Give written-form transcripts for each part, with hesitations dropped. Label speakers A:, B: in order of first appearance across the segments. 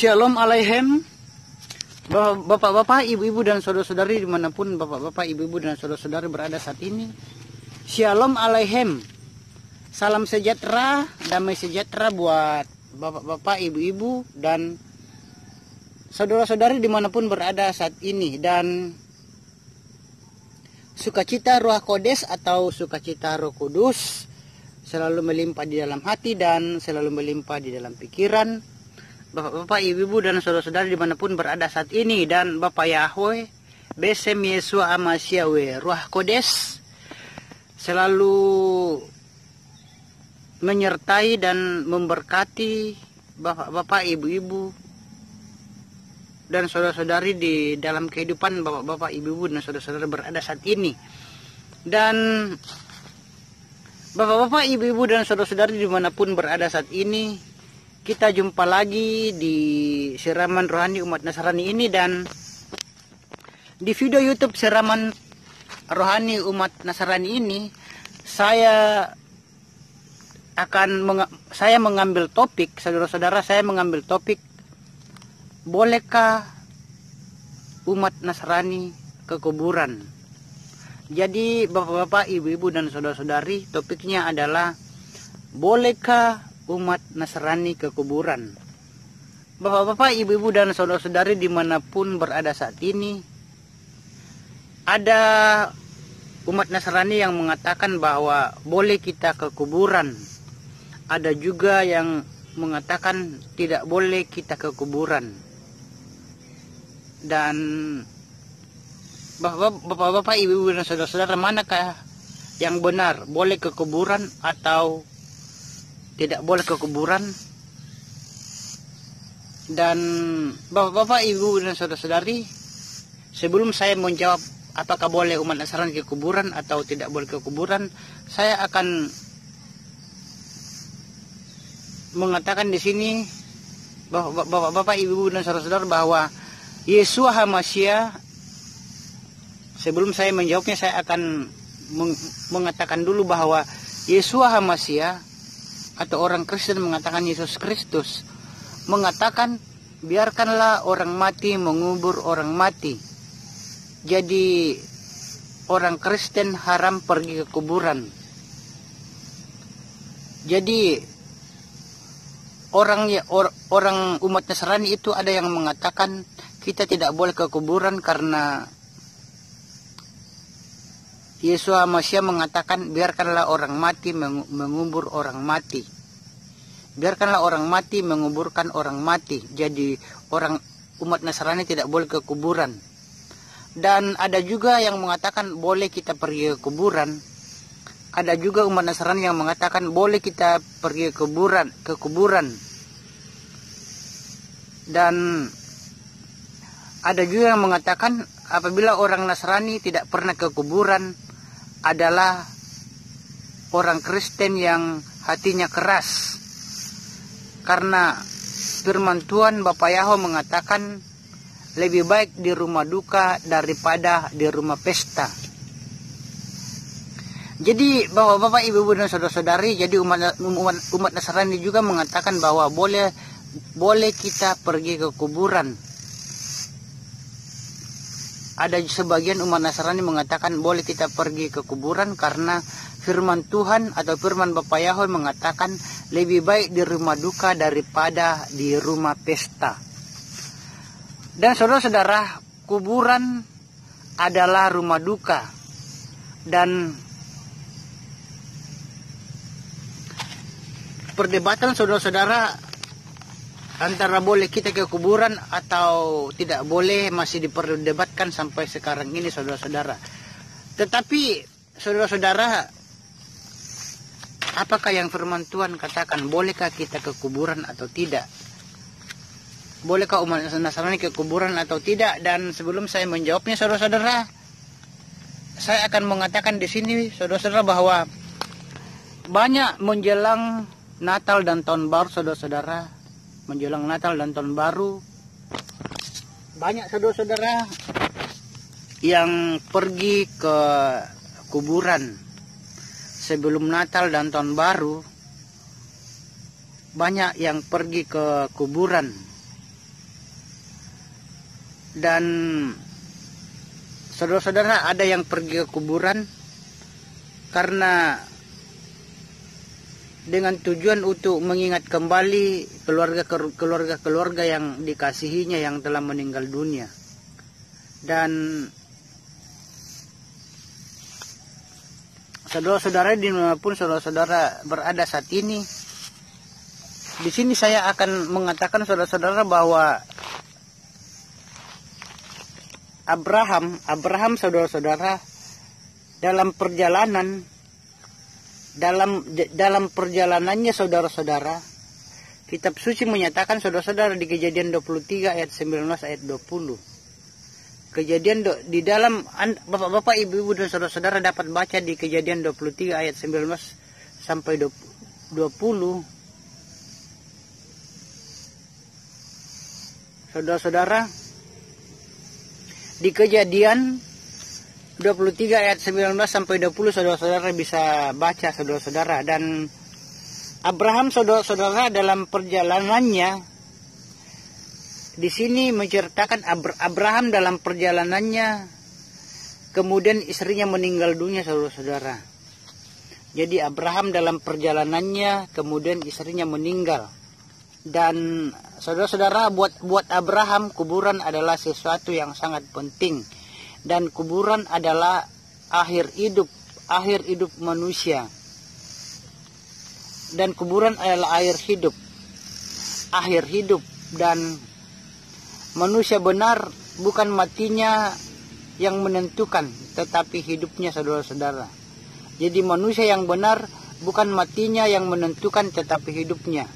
A: Shalom Aleichem, bapak-bapak, ibu-ibu dan saudara-saudari dimanapun bapak-bapak, ibu-ibu dan saudara-saudari berada saat ini. Shalom Aleichem, salam sejahtera, damai sejahtera buat bapak-bapak, ibu-ibu dan saudara-saudari dimanapun berada saat ini. Dan sukacita Ruach Kodes atau sukacita Roh Kudus selalu melimpah di dalam hati dan selalu melimpah di dalam pikiran bapak-bapak, ibu-ibu dan saudara-saudari dimanapun berada saat ini. Dan Bapak Yahweh Besem Yesua Amasyawe Ruach Kodes selalu menyertai dan memberkati bapak-bapak, ibu-ibu dan saudara-saudari di dalam kehidupan bapak-bapak, ibu-ibu dan saudara-saudari berada saat ini. Dan bapak-bapak, ibu-ibu dan saudara-saudari dimanapun berada saat ini, kita jumpa lagi di Siraman Rohani Umat Nasrani ini. Dan di video YouTube Siraman Rohani Umat Nasrani ini, saya mengambil topik, saudara-saudara, saya mengambil topik, bolehkah umat Nasrani ke kuburan? Jadi bapak-bapak, ibu-ibu dan saudara-saudari, topiknya adalah bolehkah umat Nasrani ke kuburan? Bapak-bapak, ibu-ibu dan saudara-saudari dimanapun berada saat ini, ada umat Nasrani yang mengatakan bahwa boleh kita ke kuburan. Ada juga yang mengatakan tidak boleh kita ke kuburan. Dan bapak-bapak, ibu-ibu dan saudara-saudara, manakah yang benar? Boleh ke kuburan atau tidak boleh ke kuburan? Dan bapak-bapak, ibu dan saudara-saudari, sebelum saya menjawab apakah boleh umat Nasrani ke kuburan atau tidak boleh ke kuburan, saya akan mengatakan di sini bapak-bapak, ibu dan saudara-saudara bahwa Yesua HaMashiach, sebelum saya menjawabnya, saya akan mengatakan dulu bahwa Yesua HaMashiach atau orang Kristen mengatakan Yesus Kristus mengatakan biarkanlah orang mati mengubur orang mati. Jadi orang Kristen haram pergi ke kuburan. Jadi orang umat Nasrani itu ada yang mengatakan kita tidak boleh ke kuburan karena Yesus Masya mengatakan biarkanlah orang mati mengubur orang mati. Biarkanlah orang mati menguburkan orang mati. Jadi orang umat Nasrani tidak boleh ke kuburan. Dan ada juga yang mengatakan boleh kita pergi ke kuburan. Ada juga umat Nasrani yang mengatakan boleh kita pergi ke kuburan. Dan ada juga yang mengatakan apabila orang Nasrani tidak pernah ke kuburan adalah orang Kristen yang hatinya keras. Karena firman Tuhan Bapak Yahweh mengatakan lebih baik di rumah duka daripada di rumah pesta. Jadi bapak-bapak, ibu-ibu dan saudara-saudari, jadi umat Nasrani juga mengatakan bahwa boleh kita pergi ke kuburan. Ada sebagian umat Nasrani mengatakan boleh kita pergi ke kuburan karena firman Tuhan atau firman Bapak Yahweh mengatakan lebih baik di rumah duka daripada di rumah pesta. Dan saudara-saudara, kuburan adalah rumah duka. Dan perdebatan saudara-saudara antara boleh kita ke kuburan atau tidak boleh masih diperdebatkan sampai sekarang ini, saudara-saudara. Tetapi saudara-saudara, apakah yang firman Tuhan katakan? Bolehkah kita ke kuburan atau tidak? Bolehkah umat Nasrani ke kuburan atau tidak? Dan sebelum saya menjawabnya, saudara-saudara, saya akan mengatakan di sini, saudara-saudara, bahwa banyak menjelang Natal dan Tahun Baru, saudara-saudara, menjelang Natal dan Tahun Baru, banyak saudara-saudara yang pergi ke kuburan sebelum Natal dan Tahun Baru. Banyak yang pergi ke kuburan Dan saudara-saudara, ada yang pergi ke kuburan karena dengan tujuan untuk mengingat kembali keluarga yang dikasihinya yang telah meninggal dunia. Dan saudara-saudara, dimanapun saudara-saudara berada saat ini, di sini saya akan mengatakan saudara-saudara bahwa Abraham saudara-saudara, dalam perjalanannya saudara-saudara, kitab suci menyatakan saudara-saudara di Kejadian 23 ayat 19 ayat 20. Kejadian di dalam Bapak-bapak, Ibu-ibu dan saudara-saudara dapat baca di Kejadian 23 ayat 19 sampai 20. Saudara-saudara, di Kejadian 23 ayat 19 sampai 20 saudara-saudara bisa baca saudara-saudara. Dan Abraham saudara-saudara dalam perjalanannya, di sini menceritakan Abraham dalam perjalanannya kemudian istrinya meninggal dunia saudara-saudara. Jadi Abraham dalam perjalanannya kemudian istrinya meninggal. Dan saudara-saudara, buat Abraham kuburan adalah sesuatu yang sangat penting. Dan kuburan adalah akhir hidup manusia. Dan kuburan adalah akhir hidup. Dan manusia benar bukan matinya yang menentukan, tetapi hidupnya saudara-saudara. Jadi manusia yang benar bukan matinya yang menentukan, tetapi hidupnya.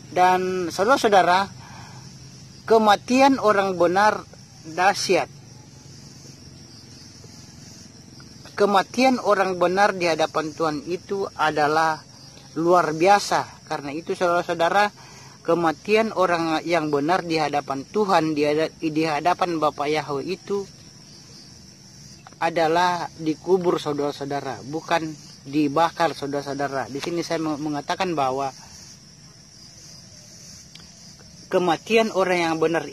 A: Dan saudara-saudara, kematian orang benar dahsyat. Kematian orang benar di hadapan Tuhan itu adalah luar biasa. Karena itu saudara-saudara, kematian orang yang benar di hadapan Tuhan, di hadapan Bapa Yahweh itu adalah dikubur saudara-saudara, bukan dibakar saudara-saudara. Di sini saya mengatakan bahwa kematian orang yang benar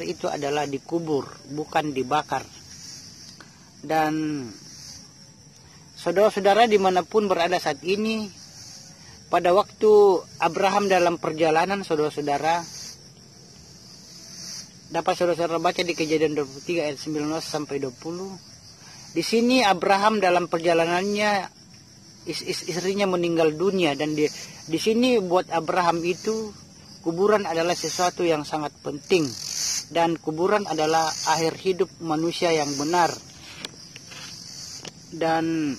A: itu adalah dikubur, bukan dibakar. Dan saudara-saudara dimanapun berada saat ini, pada waktu Abraham dalam perjalanan saudara-saudara, dapat saudara-saudara baca di Kejadian 23 ayat 19 sampai 20. Di sini Abraham dalam perjalanannya istrinya meninggal dunia, dan di sini buat Abraham itu kuburan adalah sesuatu yang sangat penting, dan kuburan adalah akhir hidup manusia yang benar. Dan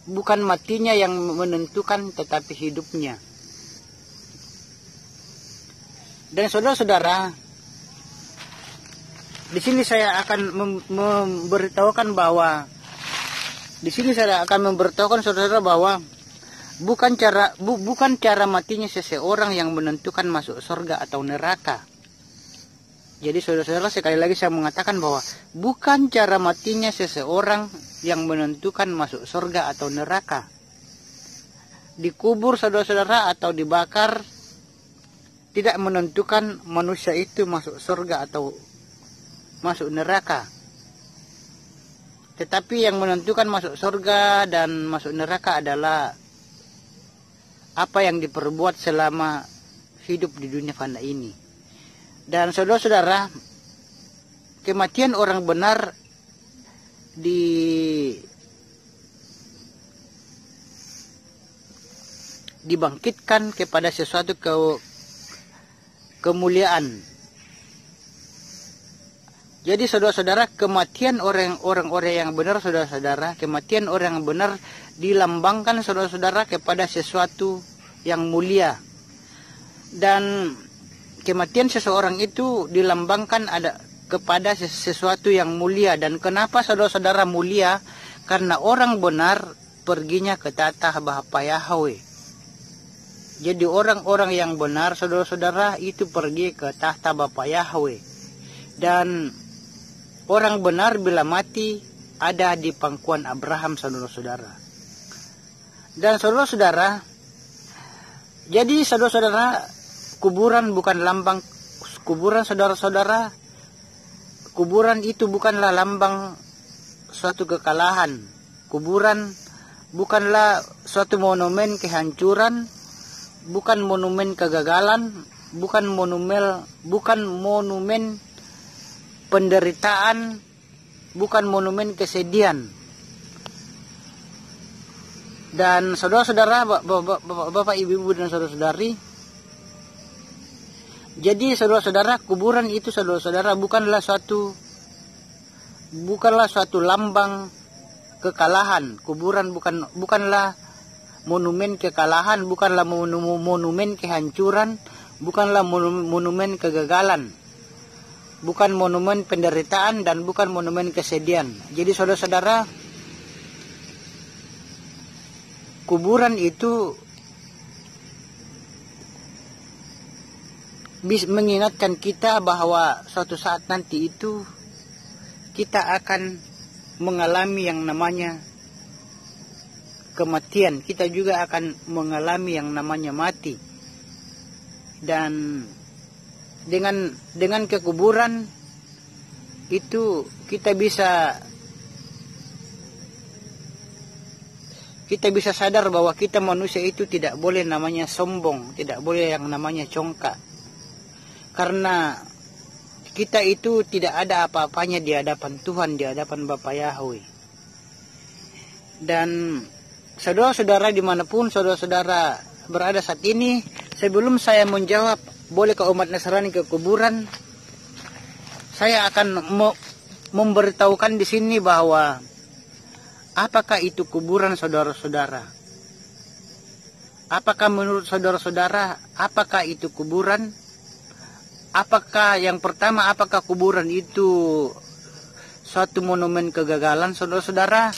A: bukan matinya yang menentukan, tetapi hidupnya. Dan saudara-saudara, di sini saya akan memberitahukan bahwa saudara-saudara bahwa bukan cara matinya seseorang yang menentukan masuk surga atau neraka. Jadi saudara-saudara, sekali lagi saya mengatakan bahwa bukan cara matinya seseorang yang menentukan masuk surga atau neraka. Dikubur saudara-saudara atau dibakar tidak menentukan manusia itu masuk surga atau masuk neraka. Tetapi yang menentukan masuk surga dan masuk neraka adalah apa yang diperbuat selama hidup di dunia fana ini. Dan saudara-saudara, kematian orang benar dibangkitkan kepada sesuatu kemuliaan. Jadi saudara-saudara, kematian orang-orang yang benar saudara-saudara, kematian orang yang benar dilambangkan saudara-saudara kepada sesuatu yang mulia. Dan kematian seseorang itu dilambangkan kepada sesuatu yang mulia. Dan kenapa saudara-saudara mulia? Karena orang benar perginya ke tatah Bapa Yahweh. Jadi orang-orang yang benar saudara-saudara itu pergi ke tahta Bapa Yahweh. Dan orang benar bila mati ada di pangkuan Abraham saudara-saudara. Dan saudara-saudara, jadi saudara-saudara, kuburan bukan lambang, kuburan saudara-saudara kuburan itu bukanlah lambang suatu kekalahan. Kuburan bukanlah suatu monumen kehancuran, bukan monumen kegagalan, bukan monumen penderitaan, bukan monumen kesedihan. Dan saudara-saudara, bapak, ibu-ibu dan saudara-saudari, jadi saudara-saudara, kuburan itu saudara-saudara bukanlah suatu lambang kekalahan. Kuburan bukanlah monumen kekalahan, bukanlah monumen kehancuran, bukanlah monumen kegagalan, bukan monumen penderitaan, dan bukan monumen kesedihan. Jadi saudara-saudara, kuburan itu bisa mengingatkan kita bahwa suatu saat nanti itu kita akan mengalami yang namanya kematian. Kita juga akan mengalami yang namanya mati. Dan dengan kekuburan itu kita bisa sadar bahwa kita manusia itu tidak boleh namanya sombong, tidak boleh yang namanya congkak. Karena kita itu tidak ada apa-apanya di hadapan Tuhan, di hadapan Bapa Yahweh. Dan saudara-saudara, dimanapun saudara-saudara berada saat ini, sebelum saya menjawab bolehkah umat Nasrani ke kuburan, saya akan memberitahukan di sini bahwa apakah itu kuburan, saudara-saudara? Apakah menurut saudara-saudara, apakah itu kuburan? Apakah yang pertama, apakah kuburan itu suatu monumen kegagalan, saudara-saudara?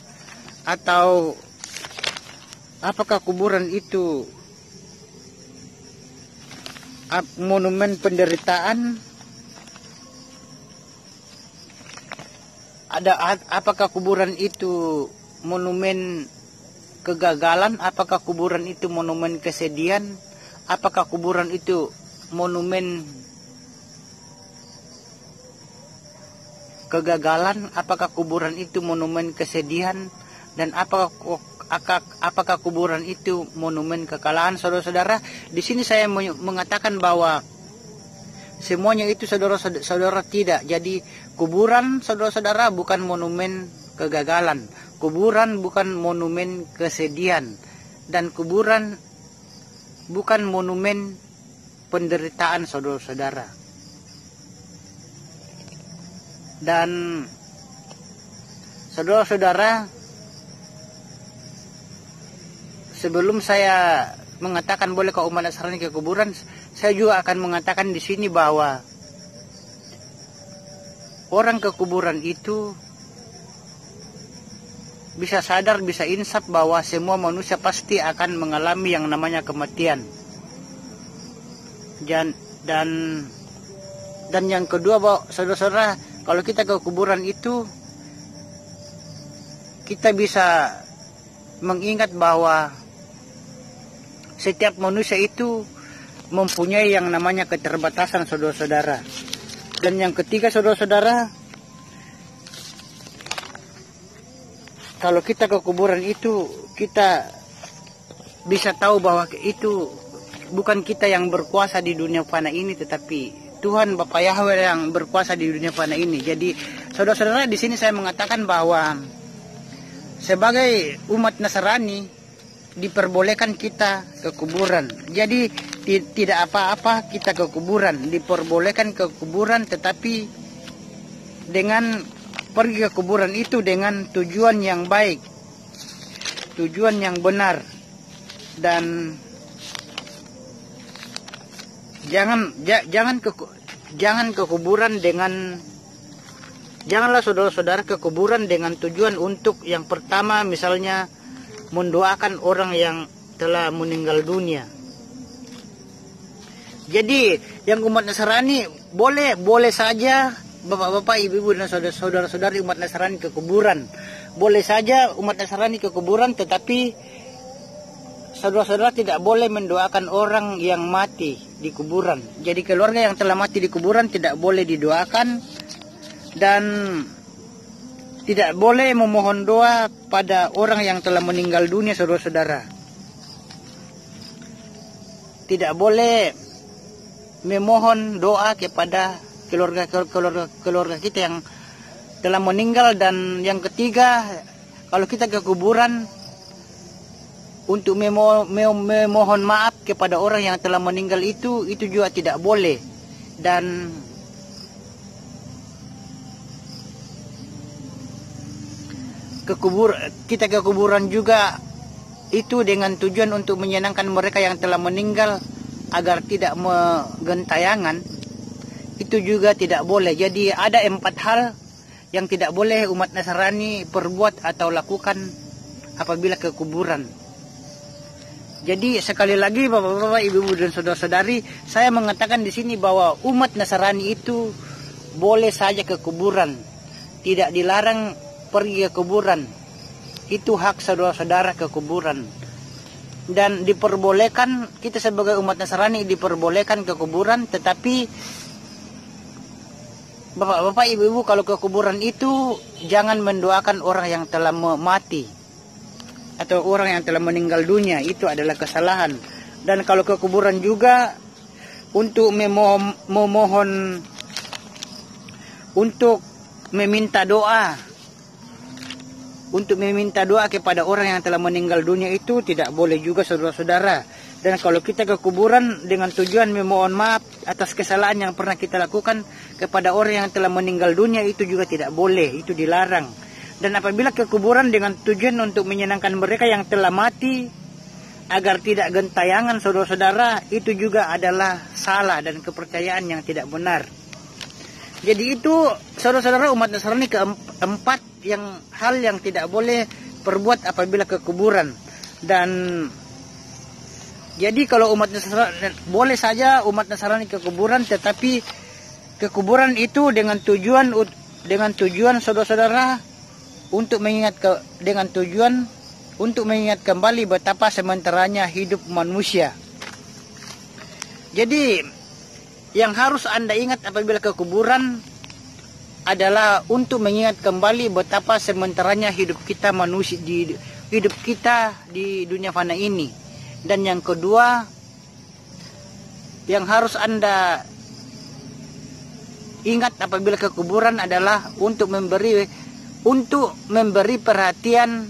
A: Atau apakah kuburan itu monumen penderitaan? Apakah kuburan itu monumen kegagalan? Apakah kuburan itu monumen kesedihan? Apakah kuburan itu monumen kegagalan? Apakah kuburan itu monumen kesedihan? Dan apakah kuburan itu monumen kekalahan, saudara-saudara? Di sini saya mengatakan bahwa semuanya itu saudara-saudara tidak. Jadi kuburan, saudara-saudara, bukan monumen kegagalan. Kuburan bukan monumen kesedihan. Dan kuburan bukan monumen penderitaan, saudara-saudara. Dan saudara-saudara, sebelum saya mengatakan bolehkah umat Nasrani ke kuburan, saya juga akan mengatakan di sini bahwa orang ke kuburan itu bisa sadar, bisa insaf bahwa semua manusia pasti akan mengalami yang namanya kematian. Dan yang kedua, bahwa saudara-saudara, kalau kita ke kuburan itu, kita bisa mengingat bahwa setiap manusia itu mempunyai yang namanya keterbatasan, saudara-saudara. Dan yang ketiga, saudara-saudara, kalau kita ke kuburan itu, kita bisa tahu bahwa itu bukan kita yang berkuasa di dunia fana ini, tetapi Tuhan Bapa Yahweh yang berkuasa di dunia fana ini. Jadi saudara-saudara, di sini saya mengatakan bahwa sebagai umat Nasrani diperbolehkan kita ke kuburan. Jadi tidak apa-apa kita ke kuburan, diperbolehkan ke kuburan, tetapi dengan pergi ke kuburan itu dengan tujuan yang baik, tujuan yang benar. Dan janganlah saudara-saudara ke kuburan dengan tujuan untuk yang pertama, misalnya mendoakan orang yang telah meninggal dunia. Jadi yang umat Nasrani boleh saja, bapak-bapak, ibu-ibu dan saudara-saudari umat Nasrani ke kuburan. Boleh saja umat Nasrani ke kuburan, tetapi saudara-saudara tidak boleh mendoakan orang yang mati di kuburan. Jadi keluarga yang telah mati di kuburan tidak boleh didoakan. Dan tidak boleh memohon doa pada orang yang telah meninggal dunia, saudara-saudara. Tidak boleh memohon doa kepada keluarga kita yang telah meninggal. Dan yang ketiga, kalau kita ke kuburan untuk memohon maaf kepada orang yang telah meninggal itu juga tidak boleh. Dan kita ke kuburan juga itu dengan tujuan untuk menyenangkan mereka yang telah meninggal agar tidak menggentayangan, itu juga tidak boleh. Jadi ada 4 hal yang tidak boleh umat Nasrani perbuat atau lakukan apabila ke kuburan. Jadi sekali lagi Bapak-bapak, Ibu-ibu dan saudara-saudari, saya mengatakan di sini bahwa umat Nasrani itu boleh saja ke kuburan, tidak dilarang pergi ke kuburan. Itu hak saudara-saudara ke kuburan. Dan diperbolehkan, kita sebagai umat Nasrani diperbolehkan ke kuburan, tetapi Bapak-bapak, Ibu-ibu, kalau ke kuburan itu jangan mendoakan orang yang telah mati atau orang yang telah meninggal dunia. Itu adalah kesalahan. Dan kalau ke kuburan juga untuk memohon, untuk meminta doa kepada orang yang telah meninggal dunia, itu tidak boleh juga, saudara-saudara. Dan kalau kita ke kuburan dengan tujuan memohon maaf atas kesalahan yang pernah kita lakukan kepada orang yang telah meninggal dunia, itu juga tidak boleh, itu dilarang. Dan apabila ke kuburan dengan tujuan untuk menyenangkan mereka yang telah mati agar tidak gentayangan, saudara-saudara, itu juga adalah salah dan kepercayaan yang tidak benar. Jadi itu, saudara-saudara, umat Nasrani keempat hal yang tidak boleh perbuat apabila ke kuburan. Dan jadi kalau umat Nasrani, boleh saja umat Nasrani ke kuburan, tetapi ke kuburan itu dengan tujuan saudara-saudara untuk mengingat kembali betapa sementaranya hidup manusia. Jadi yang harus Anda ingat apabila ke kuburan adalah untuk mengingat kembali betapa sementaranya hidup kita manusia di dunia fana ini. Dan yang kedua yang harus Anda ingat apabila ke kuburan adalah untuk memberi perhatian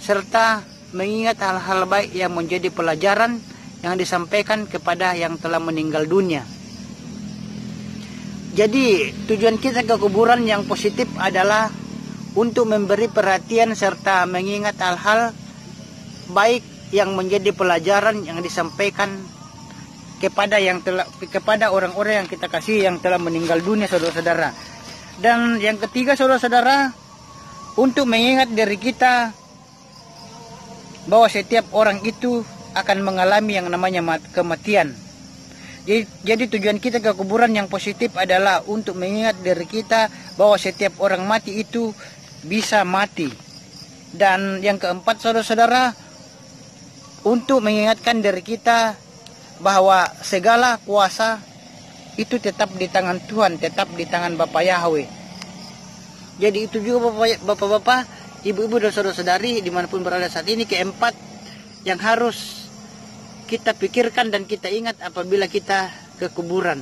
A: serta mengingat hal-hal baik yang menjadi pelajaran yang disampaikan kepada yang telah meninggal dunia. Jadi tujuan kita ke kuburan yang positif adalah untuk memberi perhatian serta mengingat hal-hal baik yang menjadi pelajaran yang disampaikan kepada orang-orang yang kita kasih yang telah meninggal dunia, saudara-saudara. Dan yang ketiga, saudara-saudara, untuk mengingat diri kita bahwa setiap orang itu akan mengalami yang namanya kematian. Jadi tujuan kita ke kuburan yang positif adalah untuk mengingat diri kita bahwa setiap orang mati itu bisa mati. Dan yang keempat, saudara-saudara, untuk mengingatkan diri kita bahwa segala kuasa itu tetap di tangan Tuhan, tetap di tangan Bapa Yahweh. Jadi itu juga Bapak-bapak, Ibu-ibu dan saudara-saudari dimanapun berada saat ini, keempat yang harus kita pikirkan dan kita ingat apabila kita ke kuburan.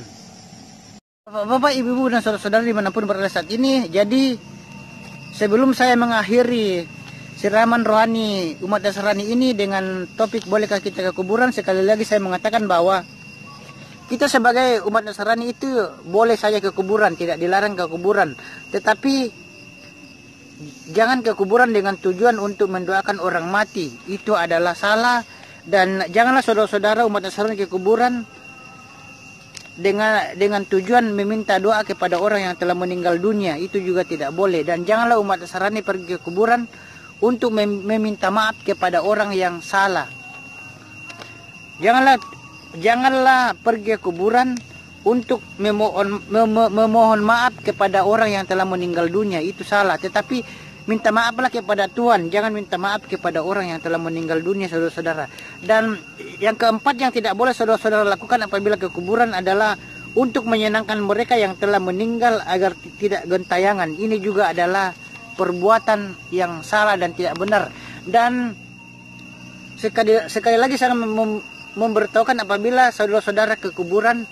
A: Bapak, Ibu, dan saudara-saudari dimanapun berada saat ini, jadi sebelum saya mengakhiri siraman rohani umat Nasrani ini dengan topik bolehkah kita ke kuburan, sekali lagi saya mengatakan bahwa kita sebagai umat Nasrani itu boleh saja ke kuburan, tidak dilarang ke kuburan. Tetapi jangan ke kuburan dengan tujuan untuk mendoakan orang mati, itu adalah salah. Dan janganlah saudara-saudara umat Nasrani ke kuburan dengan tujuan meminta doa kepada orang yang telah meninggal dunia, itu juga tidak boleh. Dan janganlah umat Nasrani pergi ke kuburan untuk meminta maaf kepada orang yang salah. Janganlah pergi ke kuburan untuk memohon maaf kepada orang yang telah meninggal dunia, itu salah. Tetapi minta maaflah kepada Tuhan, jangan minta maaf kepada orang yang telah meninggal dunia, saudara-saudara. Dan yang keempat yang tidak boleh saudara-saudara lakukan apabila ke kuburan adalah untuk menyenangkan mereka yang telah meninggal agar tidak gentayangan. Ini juga adalah perbuatan yang salah dan tidak benar. Dan sekali lagi saya memberitahukan, apabila saudara-saudara ke kuburan,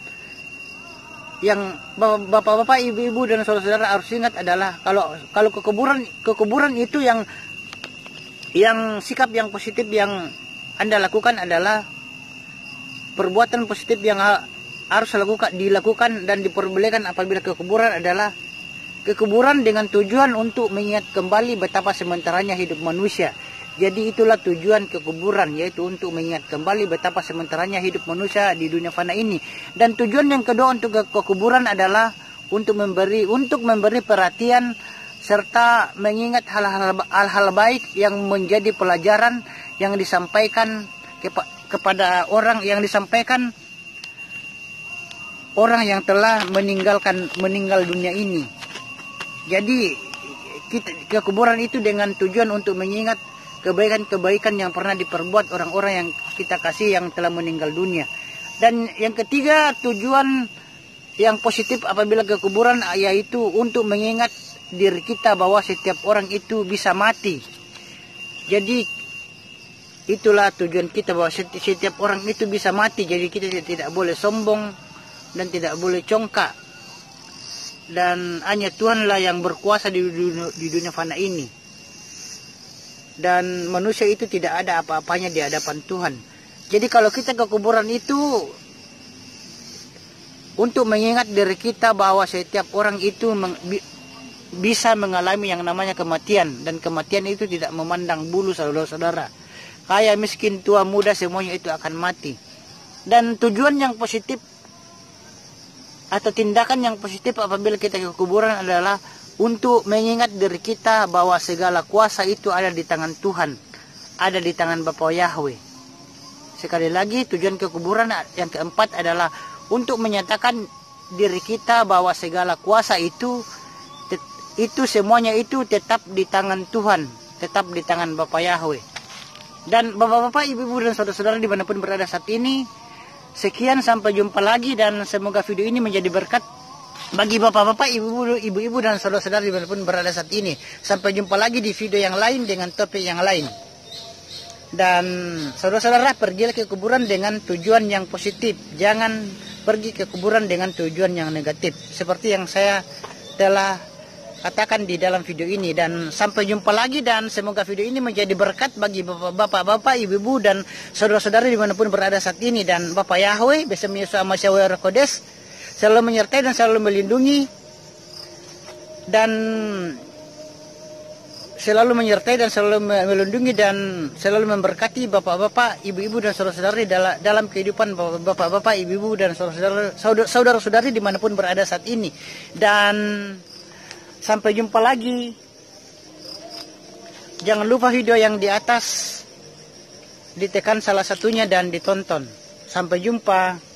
A: yang bapak-bapak, ibu-ibu dan saudara-saudara harus ingat adalah kalau ke kuburan itu yang sikap yang positif yang Anda lakukan adalah perbuatan positif yang harus dilakukan dan diperbolehkan apabila ke kuburan adalah ke kuburan dengan tujuan untuk mengingat kembali betapa sementaranya hidup manusia. Jadi itulah tujuan ke kuburan, yaitu untuk mengingat kembali betapa sementaranya hidup manusia di dunia fana ini. Dan tujuan yang kedua untuk ke kuburan adalah untuk memberi perhatian serta mengingat hal-hal baik yang menjadi pelajaran yang disampaikan kepada orang yang telah meninggal dunia ini. Jadi kita ke kuburan itu dengan tujuan untuk mengingat kebaikan-kebaikan yang pernah diperbuat orang-orang yang kita kasih yang telah meninggal dunia. Dan yang ketiga, tujuan yang positif apabila ke kuburan yaitu untuk mengingat diri kita bahwa setiap orang itu bisa mati. Jadi itulah tujuan kita, bahwa setiap orang itu bisa mati. Jadi kita tidak boleh sombong dan tidak boleh congkak. Dan hanya Tuhanlah yang berkuasa di dunia fana ini. Dan manusia itu tidak ada apa-apanya di hadapan Tuhan. Jadi kalau kita ke kuburan itu untuk mengingat diri kita bahwa setiap orang itu bisa mengalami yang namanya kematian. Dan kematian itu tidak memandang bulu, saudara-saudara. Kaya, miskin, tua, muda, semuanya itu akan mati. Dan tujuan yang positif atau tindakan yang positif apabila kita ke kuburan adalah untuk mengingat diri kita bahwa segala kuasa itu ada di tangan Tuhan, ada di tangan Bapa Yahweh. Sekali lagi, tujuan ke kuburan yang keempat adalah untuk menyatakan diri kita bahwa segala kuasa itu semuanya itu tetap di tangan Tuhan, tetap di tangan Bapa Yahweh. Dan bapak-bapak, ibu-ibu dan saudara-saudara dimanapun berada saat ini, sekian, sampai jumpa lagi, dan semoga video ini menjadi berkat bagi bapak-bapak, ibu-ibu dan saudara-saudara dimanapun berada saat ini. Sampai jumpa lagi di video yang lain dengan topik yang lain. Dan saudara-saudara, pergilah ke kuburan dengan tujuan yang positif. Jangan pergi ke kuburan dengan tujuan yang negatif, seperti yang saya telah katakan di dalam video ini. Dan sampai jumpa lagi, dan semoga video ini menjadi berkat bagi bapak-bapak, ibu-ibu dan saudara-saudara dimanapun berada saat ini. Dan Bapak Yahweh bersama Yesus Amasyawir Kodes selalu menyertai dan selalu melindungi, dan selalu memberkati bapak-bapak, ibu-ibu dan saudara-saudari dalam kehidupan bapak-bapak, ibu-ibu dan saudara-saudari dimanapun berada saat ini. Dan sampai jumpa lagi. Jangan lupa video yang di atas ditekan salah satunya dan ditonton. Sampai jumpa.